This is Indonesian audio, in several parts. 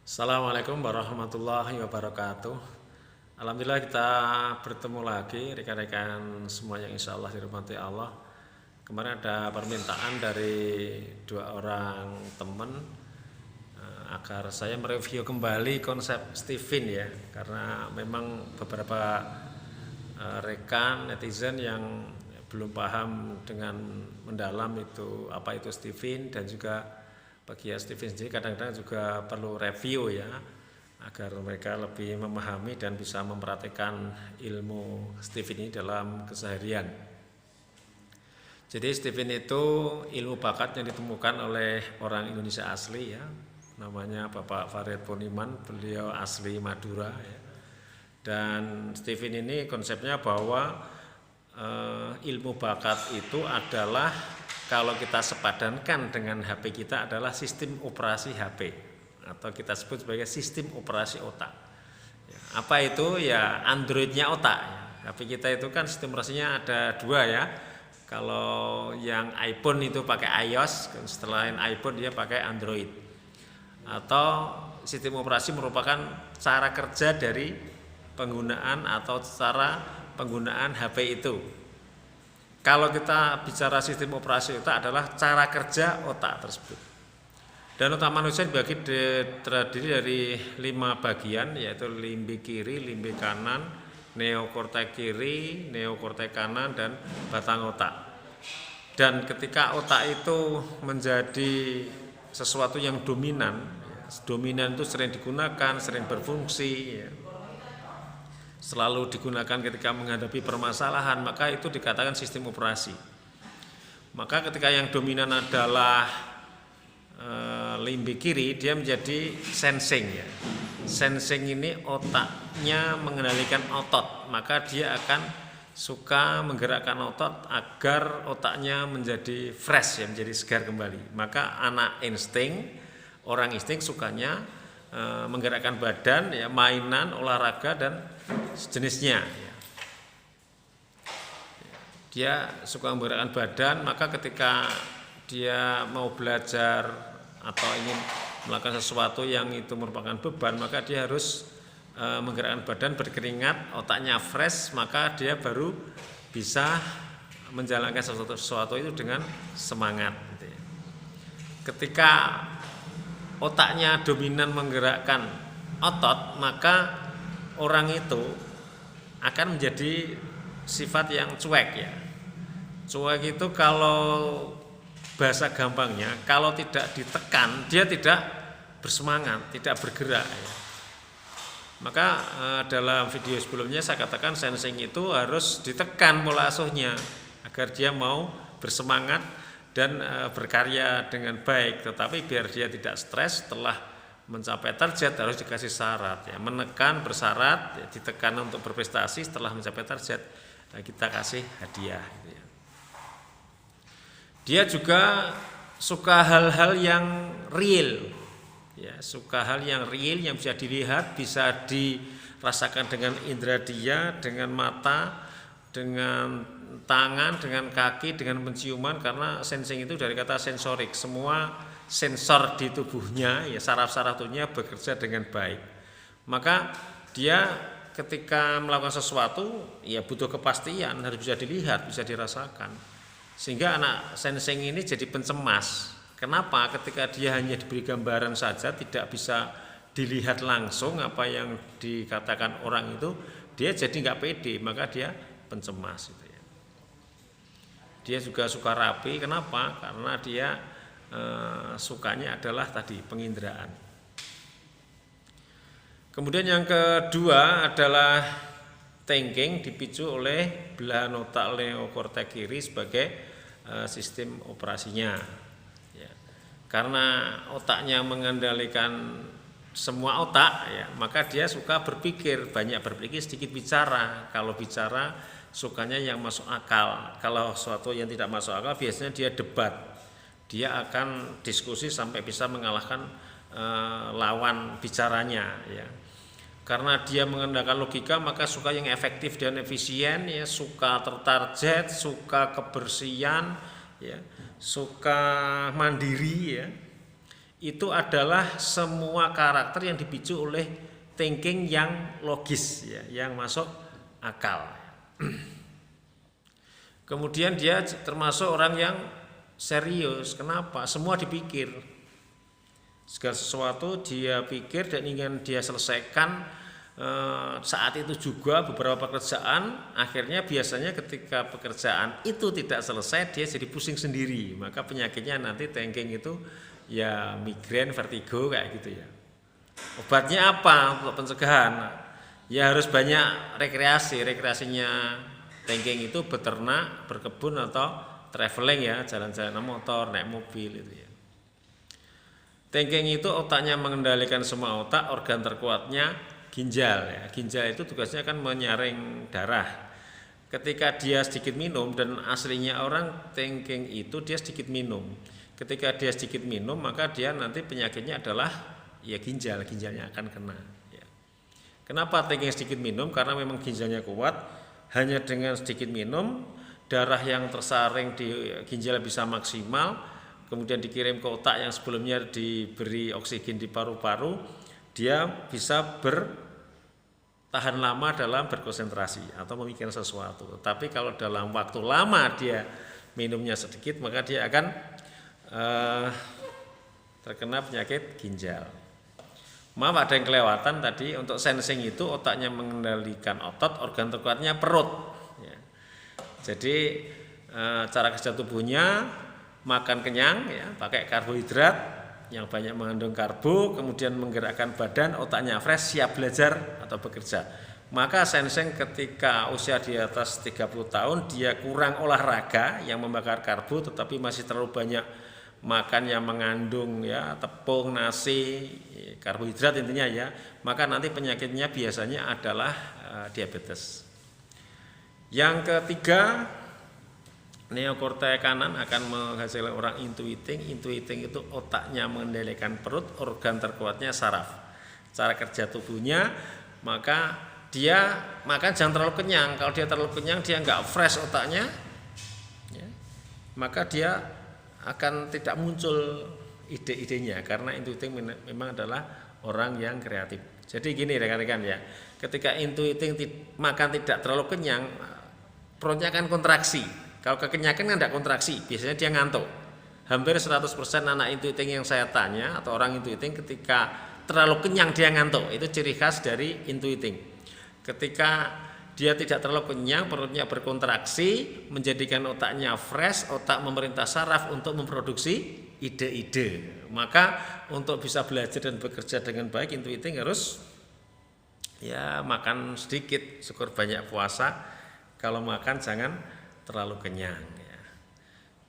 Assalamualaikum warahmatullahi wabarakatuh. Alhamdulillah kita bertemu lagi rekan-rekan semua yang insya Allah dirahmati Allah. Kemarin ada permintaan dari dua orang teman agar saya mereview kembali konsep Stephen ya, karena memang beberapa rekan netizen yang belum paham dengan mendalam itu apa itu Stephen, dan juga bagi Stephen sendiri kadang-kadang juga perlu review ya, agar mereka lebih memahami dan bisa mempraktikkan ilmu Stephen ini dalam keseharian. Jadi Stephen itu ilmu bakat yang ditemukan oleh orang Indonesia asli ya, namanya Bapak Farid Poniman, beliau asli Madura ya. Dan Stephen ini konsepnya bahwa ilmu bakat itu adalah kalau kita sepadankan dengan HP kita adalah sistem operasi HP, atau kita sebut sebagai sistem operasi otak. Apa itu? Ya Androidnya otak ya. HP kita itu kan sistem operasinya ada dua ya. Kalau yang iPhone itu pakai iOS, setelah iPhone dia pakai Android. Atau sistem operasi merupakan cara kerja dari penggunaan atau cara penggunaan HP itu. Kalau kita bicara sistem operasi otak adalah cara kerja otak tersebut. Dan otak manusia terdiri dari 5 bagian, yaitu limbe kiri, limbe kanan, neokortek kiri, neokortek kanan, dan batang otak. Dan ketika otak itu menjadi sesuatu yang dominan itu sering digunakan, sering berfungsi ya, selalu digunakan ketika menghadapi permasalahan, maka itu dikatakan sistem operasi. Maka ketika yang dominan adalah limbe kiri, dia menjadi sensing ya. Sensing ini otaknya mengendalikan otot, maka dia akan suka menggerakkan otot agar otaknya menjadi fresh ya, menjadi segar kembali. Maka orang insting sukanya menggerakkan badan ya, mainan, olahraga dan sejenisnya ya. Dia suka menggerakkan badan, maka ketika dia mau belajar atau ingin melakukan sesuatu yang itu merupakan beban, maka dia harus menggerakkan badan, berkeringat, otaknya fresh, maka dia baru bisa menjalankan sesuatu itu dengan semangat gitu ya. Ketika otaknya dominan menggerakkan otot, maka orang itu akan menjadi sifat yang cuek ya. Cuek itu kalau bahasa gampangnya, kalau tidak ditekan dia tidak bersemangat, tidak bergerak ya. Maka dalam video sebelumnya saya katakan sensing itu harus ditekan pola asuhnya agar dia mau bersemangat dan berkarya dengan baik. Tetapi biar dia tidak stres setelah mencapai target harus dikasih syarat ya, menekan bersyarat ya, ditekan untuk berprestasi, setelah mencapai target kita kasih hadiah gitu ya. Dia juga suka hal-hal yang real ya, suka hal yang real yang bisa dilihat, bisa dirasakan dengan indera dia, dengan mata, dengan tangan, dengan kaki, dengan penciuman, karena sensing itu dari kata sensorik, semua sensor di tubuhnya ya, saraf-saraf tubuhnya bekerja dengan baik. Maka dia ketika melakukan sesuatu ya butuh kepastian, harus bisa dilihat, bisa dirasakan. Sehingga anak sensing ini jadi pencemas. Kenapa? Ketika dia hanya diberi gambaran saja, tidak bisa dilihat langsung apa yang dikatakan orang itu, dia jadi nggak pede, maka dia pencemas gitu ya. Dia juga suka rapi. Kenapa? Karena dia sukanya adalah tadi penginderaan. Kemudian yang kedua adalah thinking, dipicu oleh belahan otak neokortek kiri sebagai sistem operasinya ya. Karena otaknya mengendalikan semua otak ya, maka dia suka berpikir, banyak berpikir, sedikit bicara. Kalau bicara sukanya yang masuk akal. Kalau sesuatu yang tidak masuk akal biasanya dia debat. Dia akan diskusi sampai bisa mengalahkan lawan bicaranya ya. Karena dia mengandalkan logika, maka suka yang efektif dan efisien ya, suka tertarget, suka kebersihan ya, suka mandiri ya. itu adalah semua karakter yang dipicu oleh thinking yang logis ya, yang masuk akal. Kemudian dia termasuk orang yang serius. Kenapa? Semua dipikir. Segala sesuatu dia pikir dan ingin dia selesaikan saat itu juga. Beberapa pekerjaan akhirnya biasanya ketika pekerjaan itu tidak selesai dia jadi pusing sendiri, maka penyakitnya nanti thinking itu ya migrain, vertigo kayak gitu ya. Obatnya apa untuk pencegahan? Ya harus banyak rekreasinya thinking itu beternak, berkebun atau traveling ya, jalan-jalan motor, naik mobil itu ya. Thinking itu otaknya mengendalikan semua otak, organ terkuatnya ginjal ya. Ginjal itu tugasnya kan menyaring darah. Ketika dia sedikit minum, dan aslinya orang thinking itu dia sedikit minum. Ketika dia sedikit minum, maka dia nanti penyakitnya adalah ya ginjalnya akan kena ya. Kenapa thinking sedikit minum? Karena memang ginjalnya kuat, hanya dengan sedikit minum darah yang tersaring di ginjal bisa maksimal, kemudian dikirim ke otak yang sebelumnya diberi oksigen di paru-paru, dia bisa bertahan lama dalam berkonsentrasi atau memikirkan sesuatu. Tapi kalau dalam waktu lama dia minumnya sedikit, maka dia akan terkena penyakit ginjal. Maaf ada yang kelewatan tadi, untuk sensing itu otaknya mengendalikan otot, organ terkuatnya perut ya. Jadi cara kerja tubuhnya makan kenyang ya, pakai karbohidrat yang banyak mengandung karbo, kemudian menggerakkan badan, otaknya fresh, siap belajar atau bekerja. Maka sensing ketika usia di atas 30 tahun dia kurang olahraga yang membakar karbo, tetapi masih terlalu banyak makan yang mengandung ya tepung, nasi, karbohidrat intinya ya, maka nanti penyakitnya biasanya adalah diabetes. Yang ketiga, neokortex kanan akan menghasilkan orang intuiting. Intuiting itu otaknya mengendalikan perut, organ terkuatnya saraf. Cara kerja tubuhnya, maka dia makan jangan terlalu kenyang. Kalau dia terlalu kenyang, dia nggak fresh otaknya ya, maka dia akan tidak muncul ide-idenya, karena intuiting memang adalah orang yang kreatif. Jadi gini rekan-rekan ya, ketika intuiting makan tidak terlalu kenyang, perutnya akan kontraksi. Kalau kekenyangan kan tidak kontraksi, biasanya dia ngantuk. Hampir 100% anak intuiting yang saya tanya atau orang intuiting ketika terlalu kenyang dia ngantuk. Itu ciri khas dari intuiting. Ketika dia tidak terlalu kenyang, perutnya berkontraksi, menjadikan otaknya fresh, otak memerintah saraf untuk memproduksi ide-ide. Maka untuk bisa belajar dan bekerja dengan baik, intuiting harus ya makan sedikit, syukur banyak puasa. Kalau makan jangan terlalu kenyang ya.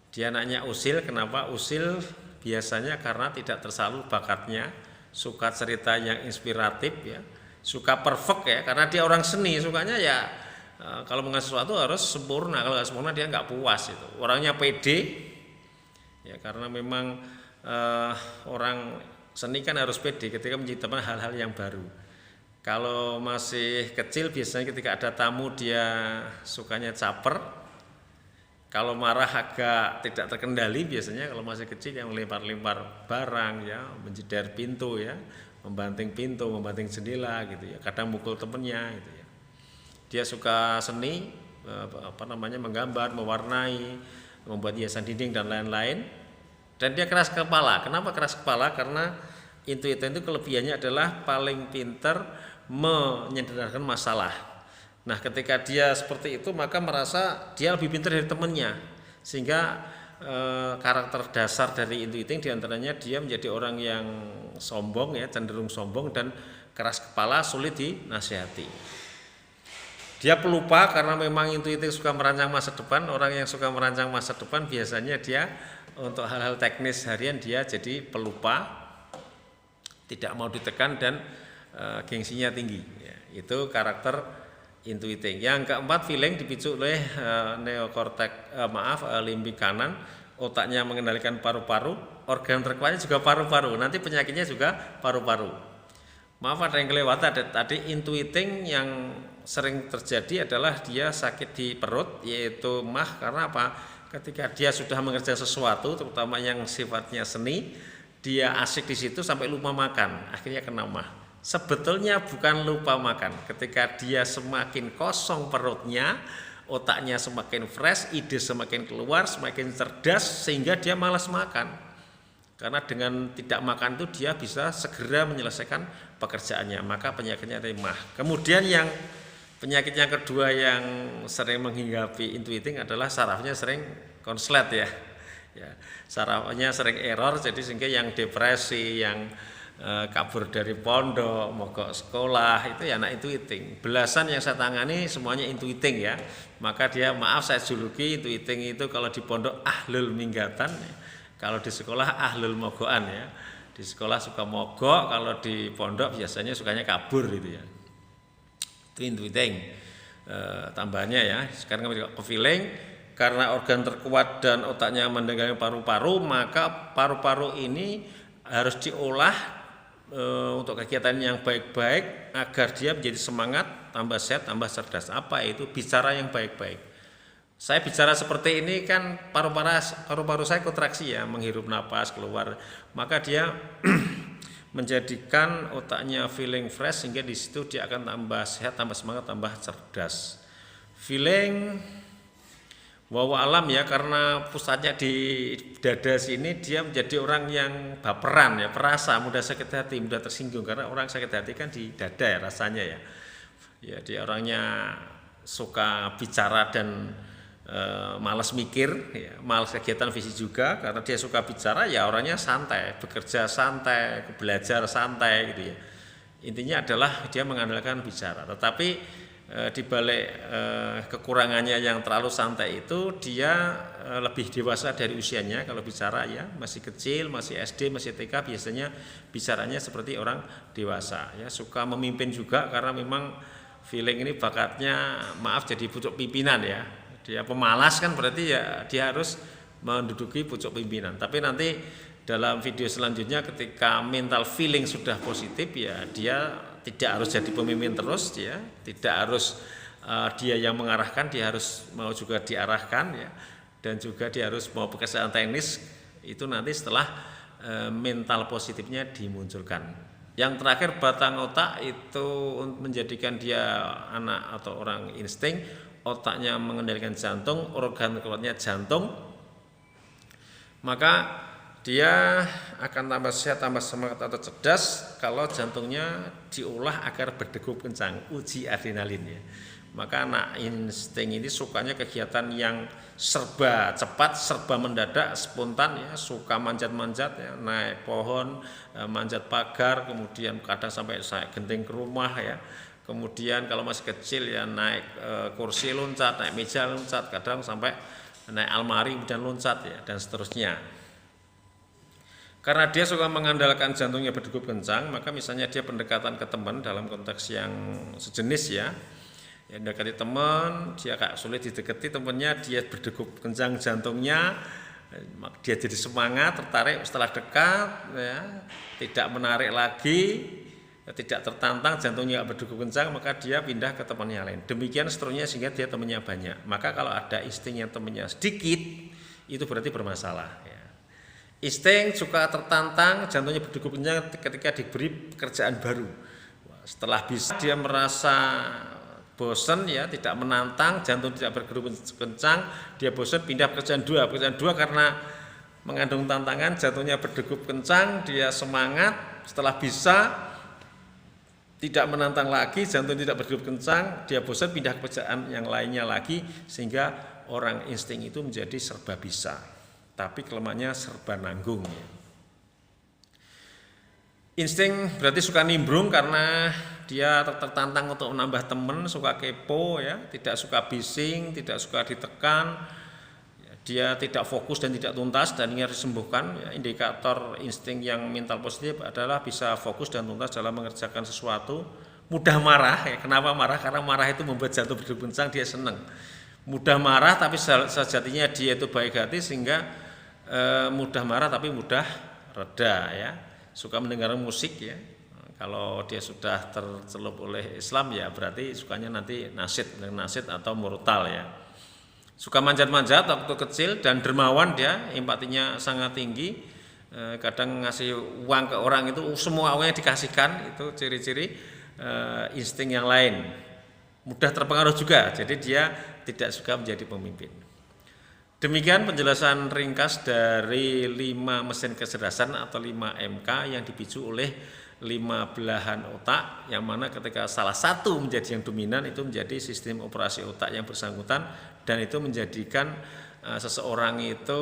Dia anaknya usil. Kenapa usil? Biasanya karena tidak tersalur bakatnya, suka cerita yang inspiratif ya, suka perfect ya, karena dia orang seni, sukanya ya kalau mengasih sesuatu harus sempurna, kalau nggak sempurna dia nggak puas itu. Orangnya pede ya, karena memang orang seni kan harus pede ketika menciptakan hal-hal yang baru. Kalau masih kecil biasanya ketika ada tamu dia sukanya caper, kalau marah agak tidak terkendali biasanya kalau masih kecil, yang lempar-lempar barang ya, menjedar pintu ya, membanting pintu, membanting jendela gitu ya, kadang mukul temennya gitu ya. Dia suka seni, menggambar, mewarnai, membuat hiasan dinding dan lain-lain. Dan dia keras kepala. Kenapa keras kepala? Karena intuiting itu kelebihannya adalah paling pinter menyederhanakan masalah. Nah, ketika dia seperti itu maka merasa dia lebih pintar dari temannya, sehingga karakter dasar dari intuiting diantaranya dia menjadi orang yang sombong ya, cenderung sombong dan keras kepala, sulit dinasihati. Dia pelupa karena memang intuiting suka merancang masa depan. Orang yang suka merancang masa depan biasanya dia untuk hal-hal teknis harian dia jadi pelupa, tidak mau ditekan dan gengsinya tinggi ya. Itu karakter intuiting. Yang keempat, feeling dipicu oleh neokortex limbik kanan, otaknya mengendalikan paru-paru, organ terkuatnya juga paru-paru. Nanti penyakitnya juga paru-paru. Maaf ada yang kelewatan tadi. Intuiting yang sering terjadi adalah dia sakit di perut, yaitu MAH. Karena apa? Ketika dia sudah mengerjakan sesuatu, terutama yang sifatnya seni, dia asik di situ sampai lupa makan, akhirnya kena mah. Sebetulnya bukan lupa makan, ketika dia semakin kosong perutnya, otaknya semakin fresh, ide semakin keluar, semakin cerdas, sehingga dia malas makan. Karena dengan tidak makan itu dia bisa segera menyelesaikan pekerjaannya, maka penyakitnya mah. Kemudian yang penyakit yang kedua yang sering menghinggapi intu eating adalah sarafnya sering konslet ya. Sarafnya sering error, jadi sehingga yang depresi, yang kabur dari pondok, mogok sekolah, itu ya anak intu eating. Belasan yang saya tangani semuanya intu eating ya. Maka dia, maaf saya juluki, intu eating itu kalau di pondok ahlul minggatan, kalau di sekolah ahlul mogokan ya. Di sekolah suka mogok, kalau di pondok biasanya sukanya kabur gitu ya. Itu intu eating. Tambahannya ya, sekarang kami ke feeling. Karena organ terkuat dan otaknya mendengarkan paru-paru, maka paru-paru ini harus diolah untuk kegiatan yang baik-baik agar dia menjadi semangat, tambah sehat, tambah cerdas. Apa itu? Bicara yang baik-baik. Saya bicara seperti ini kan paru-paru saya kontraksi ya, menghirup napas keluar, maka dia menjadikan otaknya feeling fresh, sehingga di situ dia akan tambah sehat, tambah semangat, tambah cerdas. Feeling wawa alam ya, karena pusatnya di dada sini, dia menjadi orang yang baperan ya, perasa, mudah sakit hati, mudah tersinggung, karena orang sakit hati kan di dada ya rasanya ya. Ya dia orangnya suka bicara dan malas mikir ya, malas kegiatan fisik juga, karena dia suka bicara ya orangnya santai, bekerja santai, belajar santai gitu ya. Intinya adalah dia mengandalkan bicara, tetapi di balik kekurangannya yang terlalu santai itu, dia lebih dewasa dari usianya. Kalau bicara ya masih kecil, masih SD, masih TK, biasanya bicaranya seperti orang dewasa ya. Suka memimpin juga, karena memang feeling ini bakatnya, maaf, jadi pucuk pimpinan ya. Dia pemalas kan, berarti ya dia harus menduduki pucuk pimpinan. Tapi nanti dalam video selanjutnya, ketika mental feeling sudah positif ya, dia tidak harus jadi pemimpin terus, dia tidak harus dia yang mengarahkan, dia harus mau juga diarahkan ya, dan juga dia harus mau pekerjaan teknis. Itu nanti setelah mental positifnya dimunculkan. Yang terakhir, batang otak itu menjadikan dia anak atau orang insting, otaknya mengendalikan jantung, organ keluarnya jantung, maka dia akan tambah sehat, tambah semangat atau cerdas kalau jantungnya diolah agar berdegup kencang, uji adrenalin ya. Maka anak insting ini sukanya kegiatan yang serba cepat, serba mendadak, spontan ya, suka manjat-manjat ya, naik pohon, manjat pagar, kemudian kadang sampai saya genting ke rumah ya. Kemudian kalau masih kecil ya naik kursi loncat, naik meja loncat, kadang sampai naik almari kemudian loncat ya, dan seterusnya. Karena dia suka mengandalkan jantungnya berdegup kencang, maka misalnya dia pendekatan ke teman dalam konteks yang sejenis ya, mendekati teman, dia kayak sulit didekati temannya, dia berdegup kencang jantungnya, dia jadi semangat, tertarik setelah dekat ya, tidak menarik lagi, tidak tertantang, jantungnya berdegup kencang, maka dia pindah ke teman yang lain. Demikian seterusnya, sehingga dia temannya banyak. Maka kalau ada insting yang temannya sedikit, itu berarti bermasalah ya. Insting suka tertantang, jantungnya berdegup kencang ketika diberi pekerjaan baru. Setelah bisa, dia merasa bosan ya, tidak menantang, jantung tidak berdegup kencang, dia bosan, pindah pekerjaan dua karena mengandung tantangan, jantungnya berdegup kencang, dia semangat, setelah bisa tidak menantang lagi, jantung tidak berdegup kencang, dia bosan, pindah pekerjaan yang lainnya lagi, sehingga orang insting itu menjadi serba bisa. Tapi kelemahannya serba nanggung ya. Insting berarti suka nimbrung, karena dia tertantang untuk menambah teman, suka kepo ya, tidak suka bising, tidak suka ditekan ya, dia tidak fokus dan tidak tuntas, dan ini harus disembuhkan ya. Indikator insting yang mental positif adalah bisa fokus dan tuntas dalam mengerjakan sesuatu, mudah marah ya. Kenapa marah? Karena marah itu membuat jantung berdegup kencang, dia senang. Mudah marah tapi sejatinya dia itu baik hati, sehingga mudah marah tapi mudah reda ya. Suka mendengar musik ya. Kalau dia sudah tercelup oleh Islam ya berarti sukanya nanti nasyid atau murotal ya. Suka manjat-manjat waktu kecil dan dermawan dia, empatinya sangat tinggi, kadang ngasih uang ke orang itu semua uangnya dikasihkan, itu ciri-ciri insting yang lain. Mudah terpengaruh juga, jadi dia tidak suka menjadi pemimpin. Demikian penjelasan ringkas dari 5 mesin kecerdasan atau 5 MK yang dipicu oleh 5 belahan otak, yang mana ketika salah satu menjadi yang dominan itu menjadi sistem operasi otak yang bersangkutan, dan itu menjadikan seseorang itu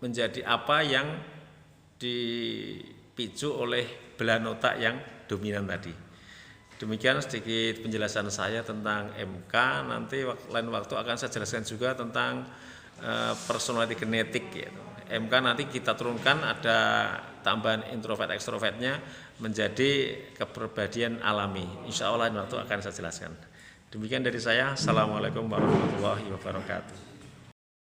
menjadi apa yang dipicu oleh belahan otak yang dominan tadi. Demikian sedikit penjelasan saya tentang MK. Nanti lain waktu akan saya jelaskan juga tentang personality genetik gitu. MK nanti kita turunkan ada tambahan introvert ekstrovertnya menjadi kepribadian alami. Insya Allah waktu akan saya jelaskan. Demikian dari saya. Assalamualaikum warahmatullahi wabarakatuh.